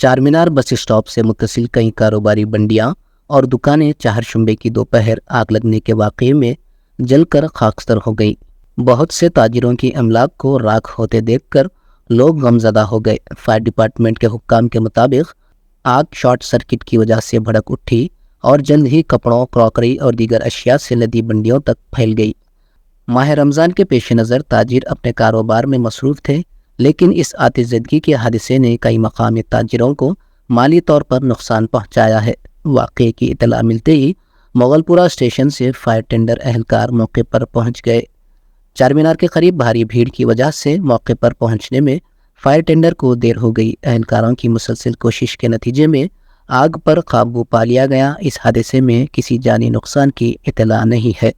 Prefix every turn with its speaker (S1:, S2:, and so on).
S1: Charminar bus stop سے متصل کئی کاروباری بنڈیاں اور دکانیں چہارشنبے کی دوپہر آگ لگنے کے واقعے میں جل کر خاکستر ہو گئی۔ بہت سے تاجروں کی املاک کو راکھ ہوتے دیکھ کر لوگ غمزدہ ہو گئے۔ فائر ڈپارٹمنٹ کے حکام کے مطابق آگ شارٹ سرکٹ کی وجہ سے بھڑک اٹھی اور جلد ہی کپڑوں، کراکری اور دیگر اشیاء سے لدی بنڈیوں تک پھیل گئی۔ ماہ رمضان کے پیش نظر تاجر اپنے کاروبار میں مصروف تھے، لیکن اس آتش زدگی کے حادثے نے کئی مقامی تاجروں کو مالی طور پر نقصان پہنچایا ہے۔ واقعے کی اطلاع ملتے ہی مغل پورہ اسٹیشن سے فائر ٹینڈر اہلکار موقع پر پہنچ گئے۔ چارمینار کے قریب بھاری بھیڑ کی وجہ سے موقع پر پہنچنے میں فائر ٹینڈر کو دیر ہو گئی۔ اہلکاروں کی مسلسل کوشش کے نتیجے میں آگ پر قابو پا لیا گیا۔ اس حادثے میں کسی جانی نقصان کی اطلاع نہیں ہے۔